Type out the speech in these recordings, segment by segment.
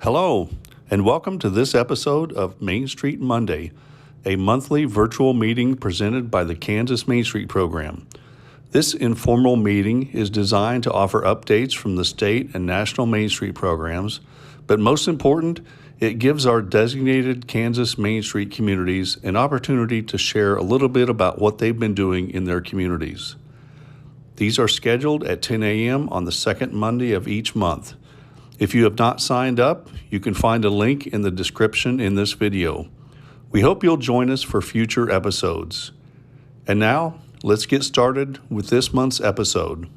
Hello, and welcome to this episode of Main Street Monday, a monthly virtual meeting presented by the Kansas Main Street Program. This informal meeting is designed to offer updates from the state and national Main Street programs, but most important, it gives our designated Kansas Main Street communities an opportunity to share a little bit about what they've been doing in their communities. These are scheduled at 10 a.m. on the second Monday of each month. If you have not signed up, you can find a link in the description in this video. We hope you'll join us for future episodes. And now, let's get started with this month's episode.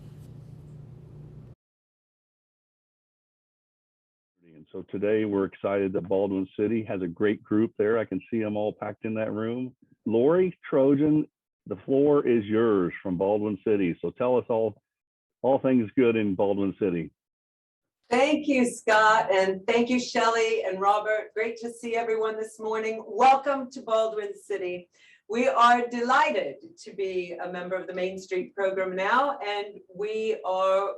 And so today we're excited that Baldwin City has a great group there. I can see them all packed in that room. Lori Trojan, the floor is yours from Baldwin City. So tell us all things good in Baldwin City. Thank you, Scott, and thank you, Shelley and Robert. Great to see everyone this morning. Welcome to Baldwin City. We are delighted to be a member of the Main Street program now, and we are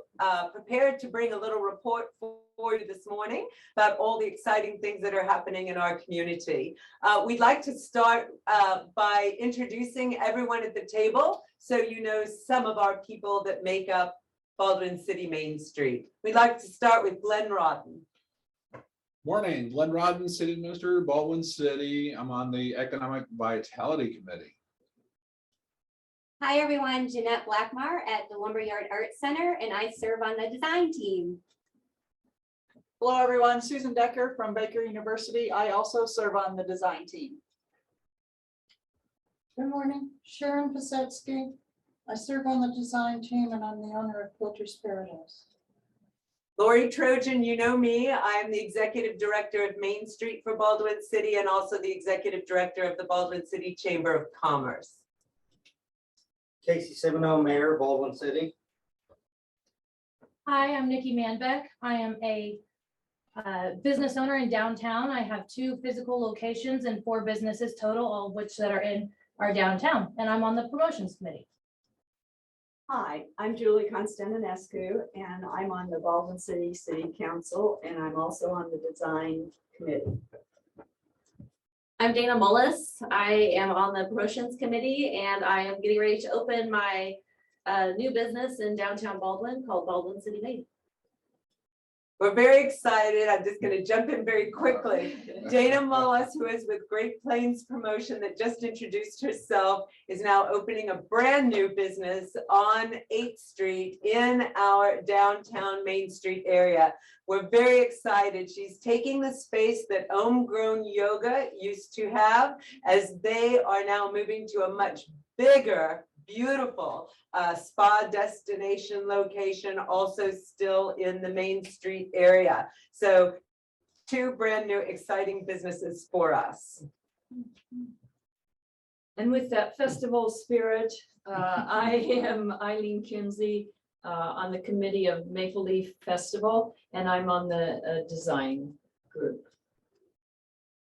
prepared to bring a little report for you this morning about all the exciting things that are happening in our community. We'd like to start by introducing everyone at the table so you know some of our people that make up Baldwin City Main Street. We'd like to start with Glenn Rodden. Morning, Glenn Rodden, City Administrator, Baldwin City. I'm on the Economic Vitality Committee. Hi everyone, Jeanette Blackmar at the Lumberyard Arts Center, and I serve on the design team. Hello everyone, Susan Decker from Baker University. I also serve on the design team. Good morning, Sharon Pasetsky. I serve on the design team and I'm the owner of Quilter's Paradise. Lori Trojan, you know me. I'm the Executive Director of Main Street for Baldwin City and also the Executive Director of the Baldwin City Chamber of Commerce. Casey Simoneau, Mayor, Baldwin City. Hi, I'm Nikki Manbeck. I am a business owner in downtown. I have 2 physical locations and 4 businesses total, all of which that are in our downtown, and I'm on the promotions committee. Hi, I'm Julie Constantinescu, and I'm on the Baldwin City City Council, and I'm also on the design committee. I'm Dana Mullis. I am on the promotions committee, and I am getting ready to open my new business in downtown Baldwin called Baldwin City Made. We're very excited. I'm just going to jump in very quickly. Dana Mullis, who is with Great Plains Promotion that just introduced herself, is now opening a brand new business on 8th Street in our downtown Main Street area. We're very excited. She's taking the space that Homegrown Yoga used to have, as they are now moving to a much bigger, beautiful spa destination location, also still in the Main Street area. So 2 brand new exciting businesses for us. And with that festival spirit, I am Eileen Kinsey on the committee of Maple Leaf Festival, and I'm on the design group.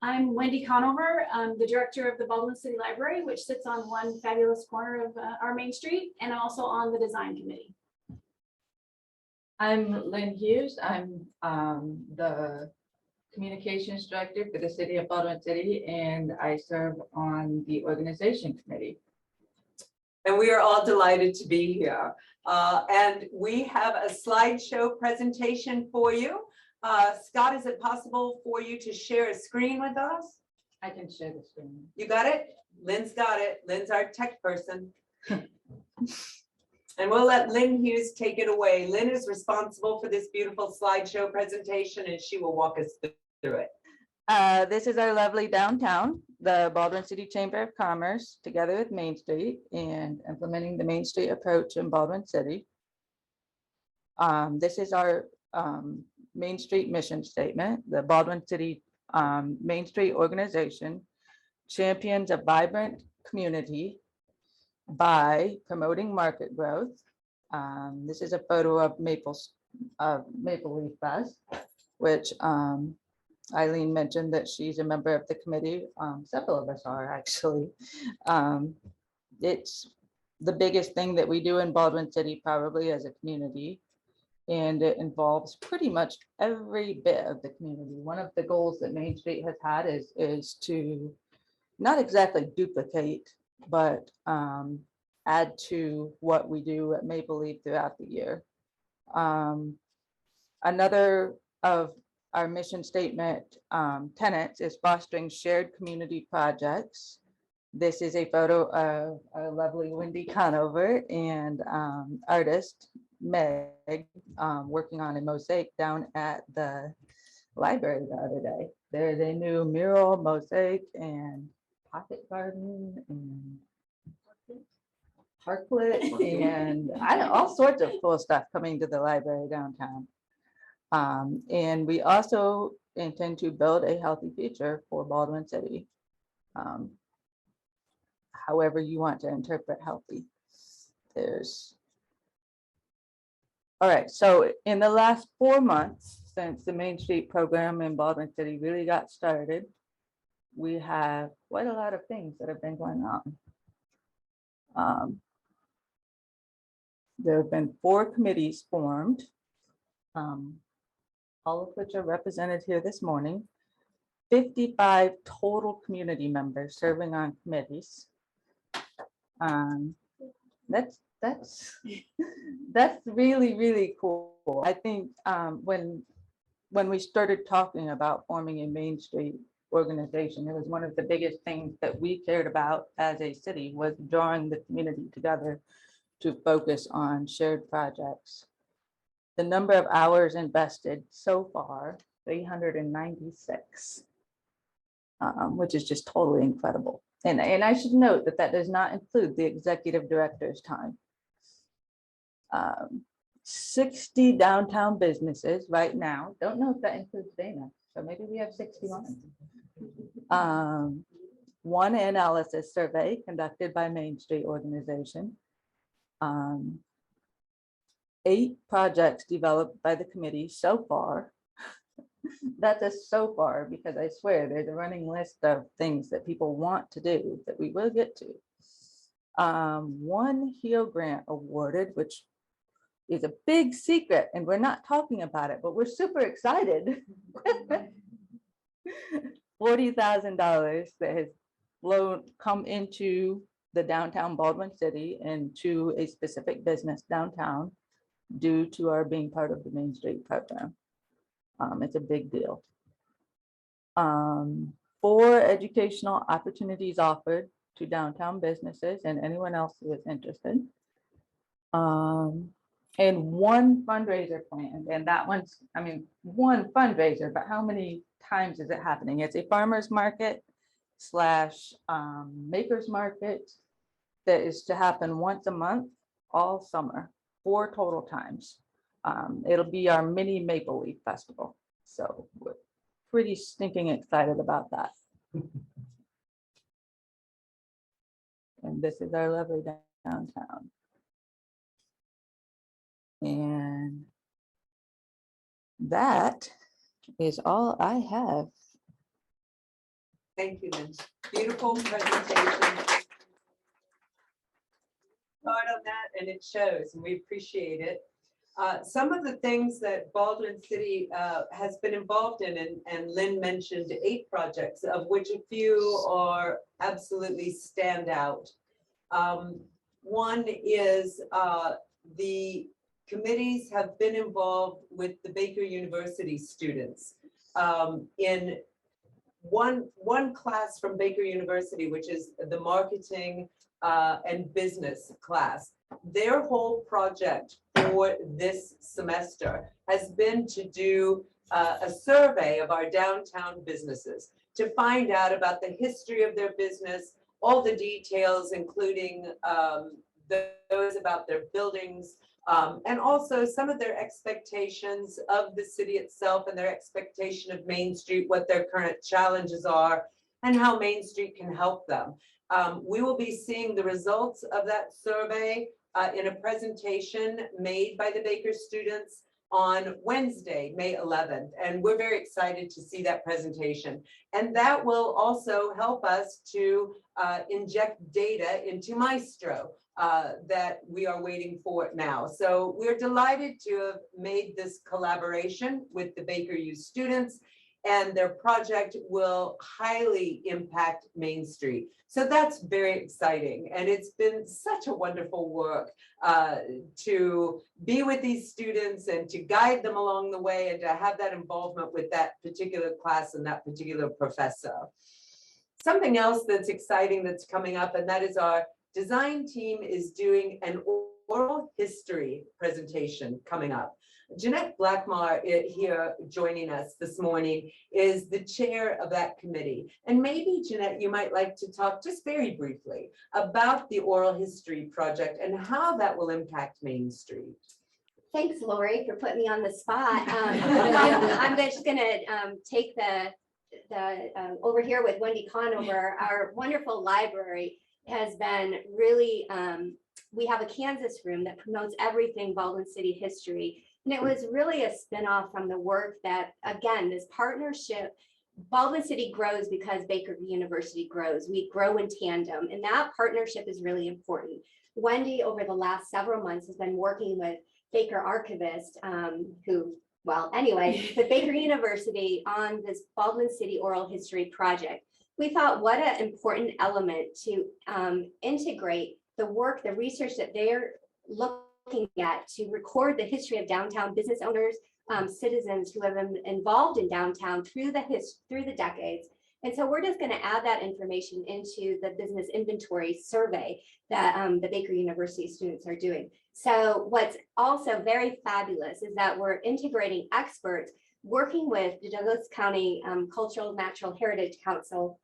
I'm Wendy Conover. I'm the director of the Baldwin City Library, which sits on one fabulous corner of our Main Street, and I'm also on the design committee. I'm Lynn Hughes. I'm the communications director for the city of Baldwin City, and I serve on the organization committee. And we are all delighted to be here. And we have a slideshow presentation for you. Scott, is it possible for you to share a screen with us? I can share the screen. You got it? Lynn's got it. Lynn's our tech person. And we'll let Lynn Hughes take it away. Lynn is responsible for this beautiful slideshow presentation, and she will walk us through it. This is our lovely downtown, the Baldwin City Chamber of Commerce, together with Main Street, and implementing the Main Street approach in Baldwin City. This is our Main Street mission statement. The Baldwin City Main Street organization champions a vibrant community by promoting market growth. This is a photo of Maple Leaf Fest, which Eileen mentioned that she's a member of the committee. Several of us are actually. It's the biggest thing that we do in Baldwin City, probably as a community. And it involves pretty much every bit of the community. One of the goals that Main Street has had is to not exactly duplicate, but add to what we do at Maple Leaf throughout the year. Another of our mission statement tenets is fostering shared community projects. This is a photo of our lovely Wendy Conover and artist Meg working on a mosaic down at the library the other day. There's a new mural, mosaic, and pocket garden and parklet and all sorts of cool stuff coming to the library downtown. And we also intend to build a healthy future for Baldwin City. However you want to interpret healthy. All right, so in the last 4 months, since the Main Street program in Baldwin City really got started, we have quite a lot of things that have been going on. There have been 4 committees formed, all of which are represented here this morning. 55 total community members serving on committees. That's really, really cool. I think when we started talking about forming a Main Street organization, it was one of the biggest things that we cared about as a city was drawing the community together to focus on shared projects. The number of hours invested so far, 396, which is just totally incredible. And I should note that that does not include the executive director's time. 60 downtown businesses right now. Don't know if that includes Dana, so maybe we have 61. 1 analysis survey conducted by Main Street organization. 8 projects developed by the committee so far. That's a so far because I swear there's a running list of things that people want to do that we will get to. 1 HEO grant awarded, which is a big secret and we're not talking about it, but we're super excited. $40,000 that has come into the downtown Baldwin City and to a specific business downtown due to our being part of the Main Street program. It's a big deal. 4 educational opportunities offered to downtown businesses and anyone else who is interested. And 1 fundraiser planned, and that one's, I mean, 1 fundraiser, but how many times is it happening? It's a farmer's market / maker's market that is to happen once a month, all summer, 4 total times. It'll be our mini Maple Leaf Festival. So we're pretty stinking excited about that. And this is our lovely downtown. And that is all I have. Thank you, Lynn. Beautiful presentation. Start on that, and it shows, and we appreciate it. Some of the things that Baldwin City has been involved in, and Lynn mentioned 8 projects, of which a few are absolutely stand out. One is the committees have been involved with the Baker University students in one class from Baker University, which is the marketing and business class. Their whole project for this semester has been to do a survey of our downtown businesses to find out about the history of their business, all the details, including those about their buildings, and also some of their expectations of the city itself and their expectation of Main Street, what their current challenges are, and how Main Street can help them. We will be seeing the results of that survey in a presentation made by the Baker students on Wednesday, May 11th. And we're very excited to see that presentation. And that will also help us to inject data into Maestro, that we are waiting for now. So we're delighted to have made this collaboration with the Baker U students, and their project will highly impact Main Street. So that's very exciting. And it's been such a wonderful work to be with these students and to guide them along the way and to have that involvement with that particular class and that particular professor. Something else that's exciting that's coming up, and that is our design team is doing an oral history presentation coming up. Jeanette Blackmar here joining us this morning is the chair of that committee. And maybe, Jeanette, you might like to talk just very briefly about the oral history project and how that will impact Main Street. Thanks, Lori, for putting me on the spot. I'm just gonna take the over here with Wendy Conover. Our wonderful library has been really, we have a Kansas room that promotes everything Baldwin City history. And it was really a spinoff from the work that, again, this partnership, Baldwin City grows because Baker University grows. We grow in tandem, and that partnership is really important. Wendy, over the last several months, has been working with Baker archivist, with Baker University on this Baldwin City oral history project. We thought what an important element to integrate the work, the research that they're looking at to record the history of downtown business owners, citizens who have been involved in downtown through the decades. And so we're just going to add that information into the business inventory survey that the Baker University students are doing. So what's also very fabulous is that we're integrating experts working with the Douglas County Cultural Natural Heritage Council,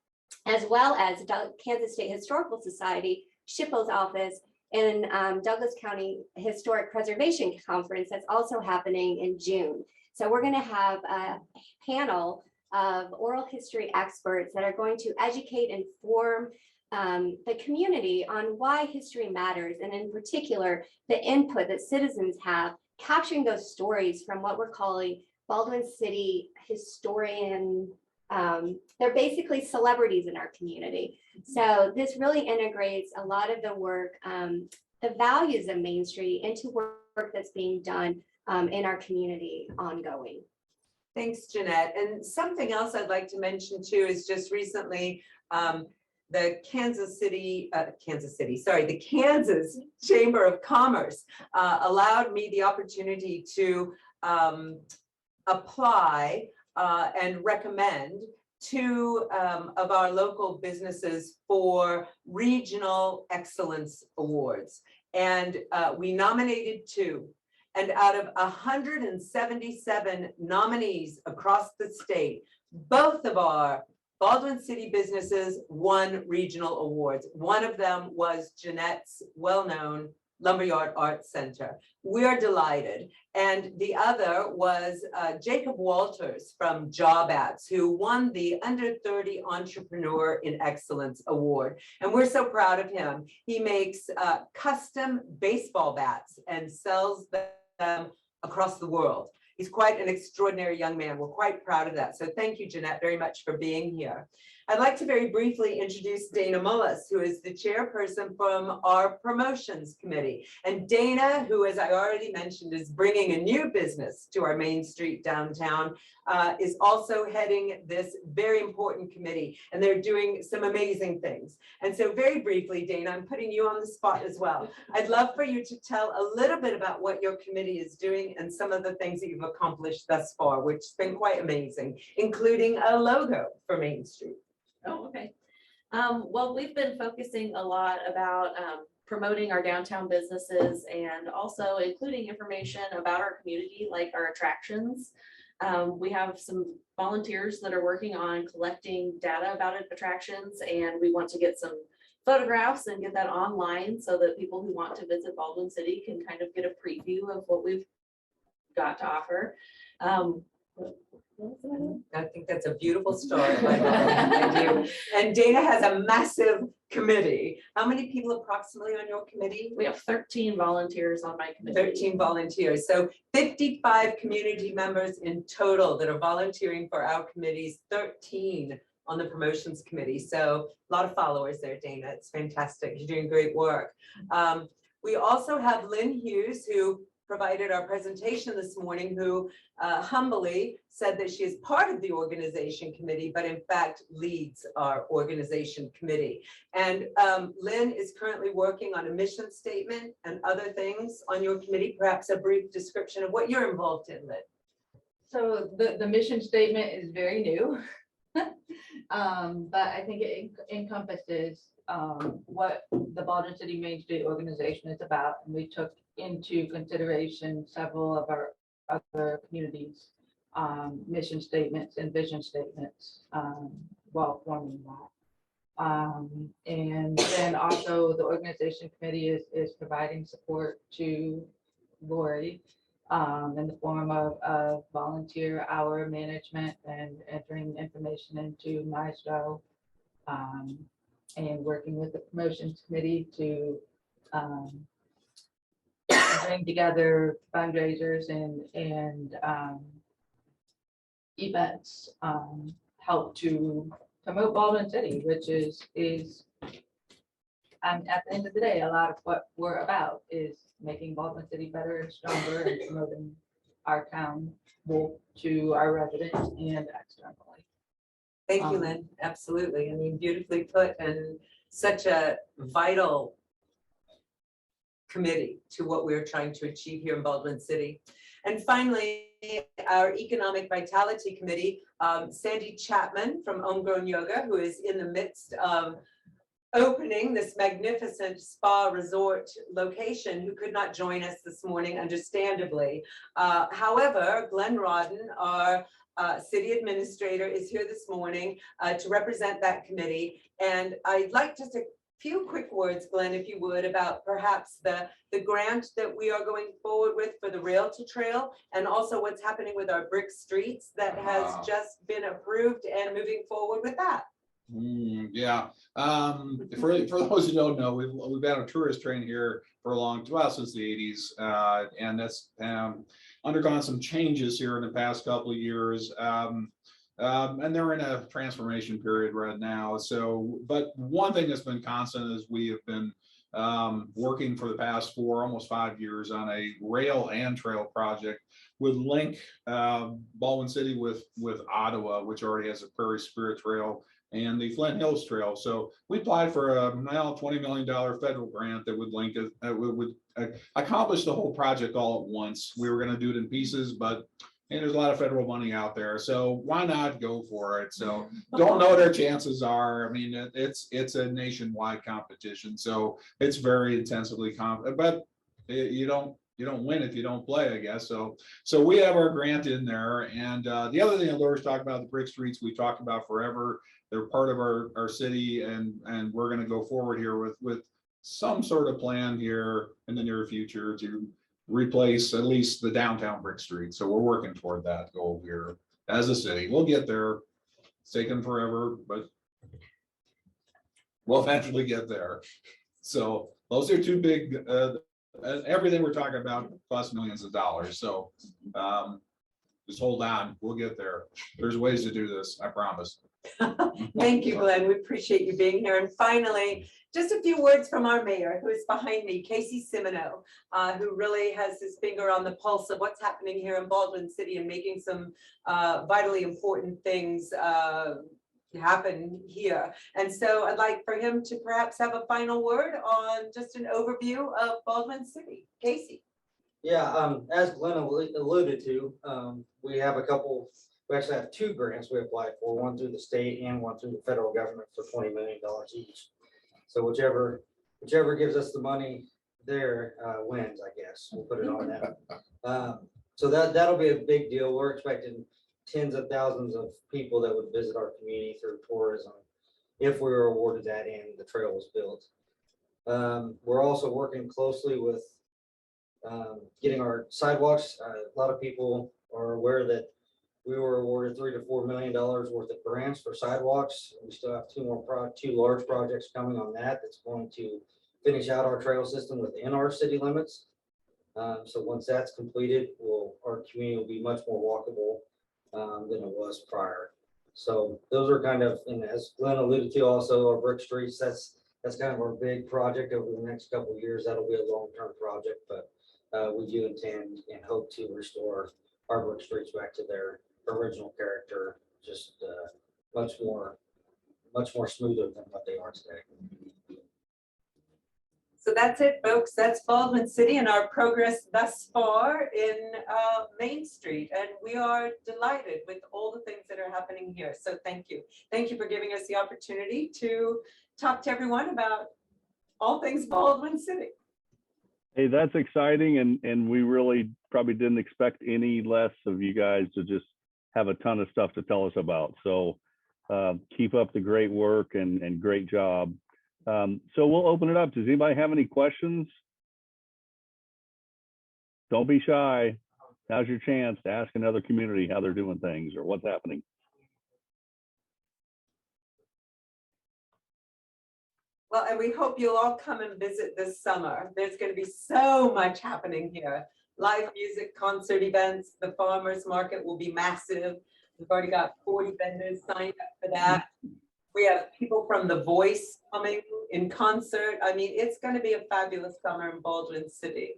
as well as Kansas State Historical Society, SHPO's office, and Douglas County Historic Preservation Conference that's also happening in June. So we're going to have a panel of oral history experts that are going to educate and inform the community on why history matters, and in particular, the input that citizens have, capturing those stories from what we're calling Baldwin City historian. They're basically celebrities in our community. So this really integrates a lot of the work, the values of Main Street into work that's being done in our community ongoing. Thanks, Jeanette. And something else I'd like to mention too is just recently, the Kansas Chamber of Commerce allowed me the opportunity to apply and recommend two of our local businesses for regional excellence awards. And we nominated two. And out of 177 nominees across the state, both of our Baldwin City businesses won regional awards. One of them was Jeanette's well-known Lumberyard Arts Center. We're delighted. And the other was Jacob Walters from Job Ads, who won the Under 30 Entrepreneur in Excellence Award. And we're so proud of him. He makes custom baseball bats and sells them across the world. He's quite an extraordinary young man. We're quite proud of that. So thank you, Jeanette, very much for being here. I'd like to very briefly introduce Dana Mullis, who is the chairperson from our promotions committee. And Dana, who, as I already mentioned, is bringing a new business to our Main Street downtown, is also heading this very important committee. And they're doing some amazing things. And so very briefly, Dana, I'm putting you on the spot as well. I'd love for you to tell a little bit about what your committee is doing and some of the things that you've accomplished thus far, which has been quite amazing, including a logo for Main Street. Oh, okay. Well, we've been focusing a lot about promoting our downtown businesses and also including information about our community, like our attractions. We have some volunteers that are working on collecting data about attractions, and we want to get some photographs and get that online so that people who want to visit Baldwin City can kind of get a preview of what we've got to offer. I think that's a beautiful story. I do. And Dana has a massive committee. How many people approximately on your committee? We have 13 volunteers on my committee. 13 volunteers. So 55 community members in total that are volunteering for our committees, 13 on the promotions committee. So a lot of followers there, Dana. It's fantastic. You're doing great work. We also have Lynn Hughes, who provided our presentation this morning, who humbly said that she is part of the organization committee, but in fact leads our organization committee. And Lynn is currently working on a mission statement and other things on your committee. Perhaps a brief description of what you're involved in, Lynn. So the mission statement is very new. But I think it encompasses what the Baldwin City Main Street organization is about. And we took into consideration several of our other communities' mission statements and vision statements while forming that. And then also the organization committee is providing support to Lori in the form of volunteer hour management and entering information into Maestro, and working with the promotions committee to bring together fundraisers and events, help to promote Baldwin City, which is at the end of the day, a lot of what we're about is making Baldwin City better and stronger and promoting our town both to our residents and externally. Thank you, Lynn. Absolutely. I mean, beautifully put, and such a vital committee to what we're trying to achieve here in Baldwin City. And finally, our Economic Vitality Committee, Sandy Chapman from Homegrown Yoga, who is in the midst of opening this magnificent spa resort location, who could not join us this morning, understandably. However, Glenn Rodden, our city administrator, is here this morning to represent that committee. And I'd like just a few quick words, Glenn, if you would, about perhaps the grant that we are going forward with for the rail to trail, and also what's happening with our brick streets that has just been approved, and moving forward with that. Yeah. For those who don't know, we've had a tourist train here for a long while, since the 80s, and that's undergone some changes here in the past couple of years. And they're in a transformation period right now. So, but one thing that's been constant is we have been working for the past almost 5 years on a rail and trail project would link Baldwin City with Ottawa, which already has a Prairie Spirit Trail and the Flint Hills Trail. So we applied for a now $20 million federal grant that would link it, that would accomplish the whole project all at once. We were going to do it in pieces, but there's a lot of federal money out there, so why not go for it? So don't know what our chances are. I mean, it's a nationwide competition, so it's very intensively but you don't win if you don't play, I guess. So we have our grant in there, and the other thing that Laura's talked about, the brick streets, we talked about forever. They're part of our city, and we're going to go forward here with some sort of plan here in the near future to replace at least the downtown brick street. So we're working toward that goal here as a city. We'll get there. It's taken forever, but we'll eventually get there. So those are two big, everything we're talking about costs millions of dollars. So just hold on, we'll get there. There's ways to do this, I promise. Thank you, Glenn. We appreciate you being here. And finally, just a few words from our mayor, who is behind me, Casey Simino, who really has his finger on the pulse of what's happening here in Baldwin City and making some vitally important things happen here. And so I'd like for him to perhaps have a final word on just an overview of Baldwin City. Casey. Yeah, as Glenn alluded to, we have we actually have two grants we applied for, one through the state and one through the federal government for $20 million each. So whichever gives us the money there wins, I guess. We'll put it on that. So that'll be a big deal. We're expecting tens of thousands of people that would visit our community through tourism if we were awarded that and the trail was built. We're also working closely with getting our sidewalks. A lot of people are aware that we were awarded $3 to $4 million worth of grants for sidewalks. We still have two large projects coming on that's going to finish out our trail system within our city limits. So once that's completed, our community will be much more walkable than it was prior. So those are kind of, and as Glenn alluded to, also our brick streets, that's kind of our big project over the next couple of years. That'll be a long-term project, but we do intend and hope to restore our brick streets back to their original character, just much more smoother than what they are today. So that's it, folks. That's Baldwin City and our progress thus far in Main Street. And we are delighted with all the things that are happening here. So thank you. Thank you for giving us the opportunity to talk to everyone about all things Baldwin City. Hey, that's exciting. And we really probably didn't expect any less of you guys to just have a ton of stuff to tell us about. So keep up the great work and great job. So we'll open it up. Does anybody have any questions? Don't be shy. Now's your chance to ask another community how they're doing things or what's happening. Well, and we hope you'll all come and visit this summer. There's going to be so much happening here. Live music, concert events, the farmers market will be massive. We've already got 40 vendors signed up for that. We have people from The Voice coming in concert. I mean, it's going to be a fabulous summer in Baldwin City.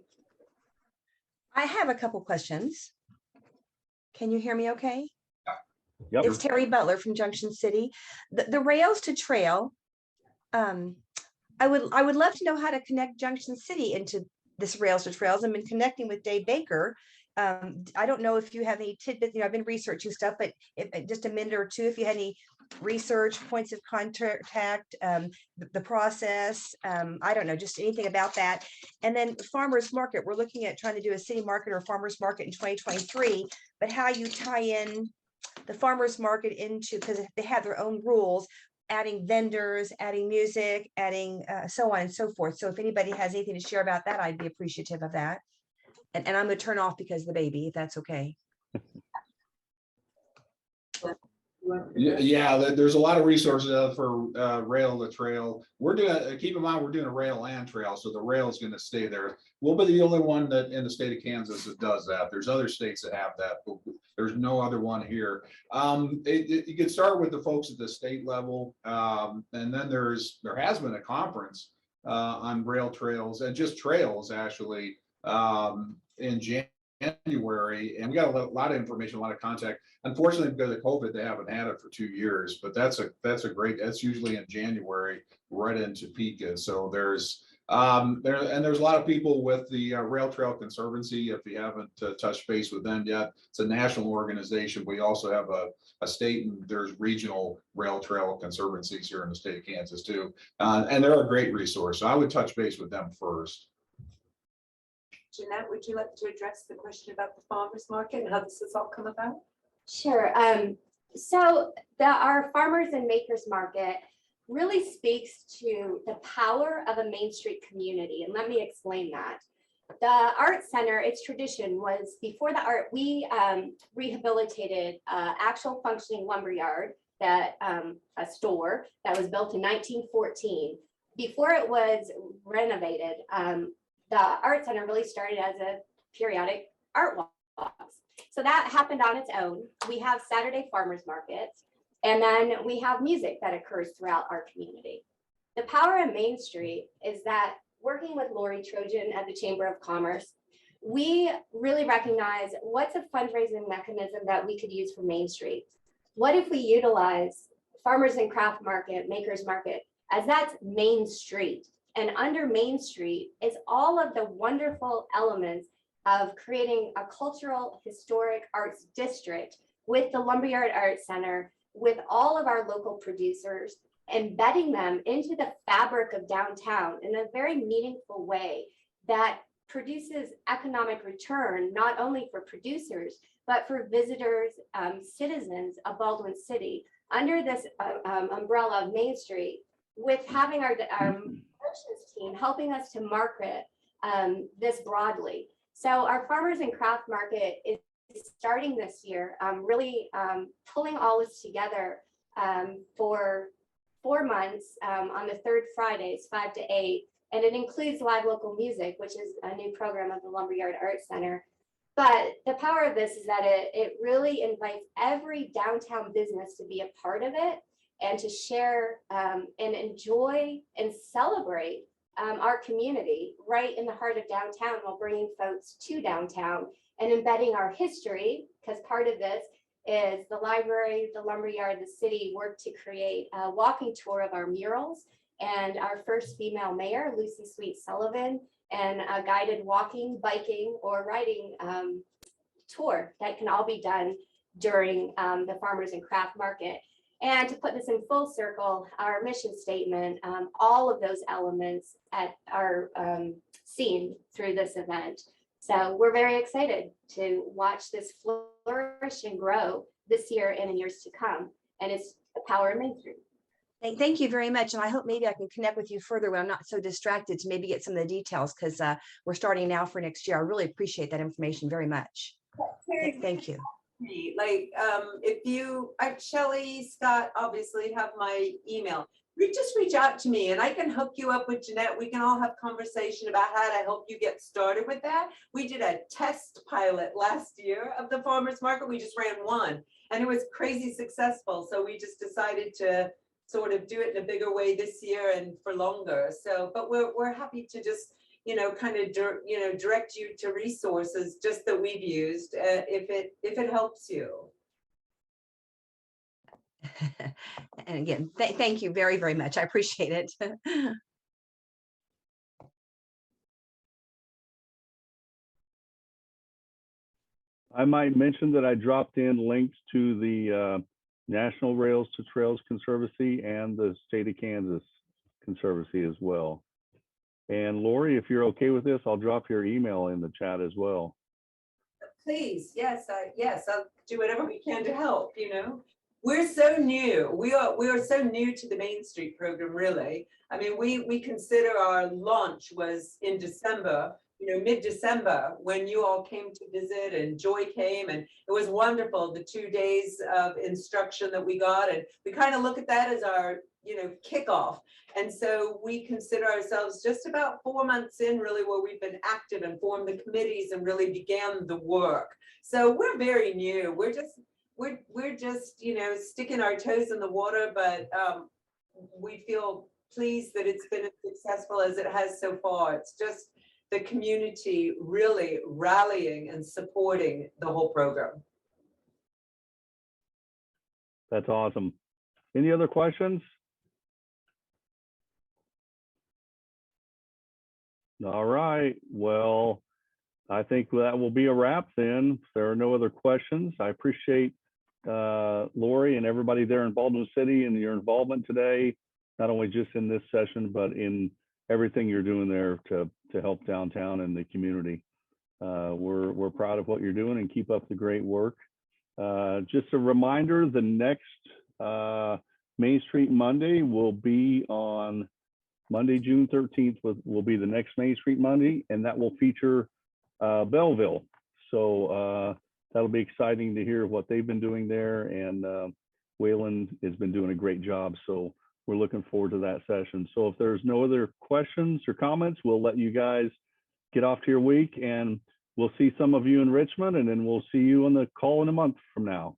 I have a couple questions. Can you hear me okay? Yep. It's Terry Butler from Junction City. The rails to trail, I would love to know how to connect Junction City into this rails to trails. I've been connecting with Dave Baker. I don't know if you have any tidbits. I've been researching stuff, but just a minute or two, if you had any research, points of contact, the process, I don't know, just anything about that. And then farmers market, we're looking at trying to do a city market or farmers market in 2023, but how you tie in the farmers market into, because they have their own rules, adding vendors, adding music, adding so on and so forth. So if anybody has anything to share about that, I'd be appreciative of that. And I'm going to turn off because of the baby, if that's okay. Yeah, there's a lot of resources for rail to trail. We're doing, keep in mind, we're doing a rail and trail, so the rail is going to stay there. We'll be the only one that in the state of Kansas that does that. There's other states that have that, but there's no other one here. You can start with the folks at the state level, and then there has been a conference on rail trails and just trails actually in January, and we got a lot of information, a lot of contact. Unfortunately, because of COVID, they haven't had it for 2 years, but that's usually in January, right in Topeka. So there's a lot of people with the Rail Trail Conservancy. If you haven't touched base with them yet, it's a national organization. We also have a state, and there's regional rail trail conservancies here in the state of Kansas too, and they're a great resource. So I would touch base with them first. Jeanette, would you like to address the question about the farmers market and how this has all come about? Sure. So our farmers and makers market really speaks to the power of a Main Street community. And let me explain that. The Art Center, its tradition was before the art, we rehabilitated actual functioning lumberyard, that a store that was built in 1914. Before it was renovated, the Art Center really started as a periodic art walks. So that happened on its own. We have Saturday farmers markets, and then we have music that occurs throughout our community. The power of Main Street is that working with Lori Trojan at the Chamber of Commerce, we really recognize what's a fundraising mechanism that we could use for Main Street. What if we utilize farmers and craft market, makers market, as that's Main Street? And under Main Street is all of the wonderful elements of creating a cultural, historic arts district with the Lumberyard Art Center, with all of our local producers, embedding them into the fabric of downtown in a very meaningful way that produces economic return, not only for producers, but for visitors, citizens of Baldwin City, under this umbrella of Main Street, with having our promotions team helping us to market this broadly. So our farmers and craft market is starting this year, really pulling all this together for 4 months on the third Fridays, 5 to 8. And it includes live local music, which is a new program of the Lumberyard Art Center. But the power of this is that it really invites every downtown business to be a part of it and to share and enjoy and celebrate our community right in the heart of downtown, while bringing folks to downtown and embedding our history, because part of this is the library, the lumberyard, the city worked to create a walking tour of our murals, and our first female mayor, Lucy Sweet Sullivan, and a guided walking, biking, or riding tour that can all be done during the farmers and craft market. And to put this in full circle, our mission statement, all of those elements are seen through this event. So we're very excited to watch this flourish and grow this year and in years to come. And it's the power of Main Street. Thank you very much. And I hope maybe I can connect with you further when I'm not so distracted to maybe get some of the details, because we're starting now for next year. I really appreciate that information very much. Thank you. Like, if you, Shelley, Scott, obviously have my email. Just reach out to me and I can hook you up with Jeanette. We can all have conversation about how to help you get started with that. We did a test pilot last year of the farmers market. We just ran one and it was crazy successful. So we just decided to sort of do it in a bigger way this year and for longer. So, but we're happy to just, kind of, direct you to resources just that we've used if it helps you. And again, thank you very, very much. I appreciate it. I might mention that I dropped in links to the National Rails to Trails Conservancy and the State of Kansas Conservancy as well. And Lori, if you're okay with this, I'll drop your email in the chat as well. Please, yes, I'll do whatever we can to help, We're so new. We are so new to the Main Street program, really. I mean, we consider our launch was in December, mid-December, when you all came to visit and Joy came, and it was wonderful, the 2 days of instruction that we got. And we kind of look at that as our, kickoff. And so we consider ourselves just about 4 months in, really, where we've been active and formed the committees and really began the work. So we're very new. We're just, sticking our toes in the water, but we feel pleased that it's been as successful as it has so far. It's just the community really rallying and supporting the whole program. That's awesome. Any other questions? All right. Well, I think that will be a wrap then. If there are no other questions, I appreciate Lori and everybody there in Baldwin City and your involvement today, not only just in this session, but in everything you're doing there to help downtown and the community. We're proud of what you're doing and keep up the great work. Just a reminder, the next Main Street Monday will be on Monday, June 13th, will be the next Main Street Monday, and that will feature Belleville. So that'll be exciting to hear what they've been doing there, and Waylon has been doing a great job. So we're looking forward to that session. So if there's no other questions or comments, we'll let you guys get off to your week, and we'll see some of you in Richmond, and then we'll see you on the call in a month from now.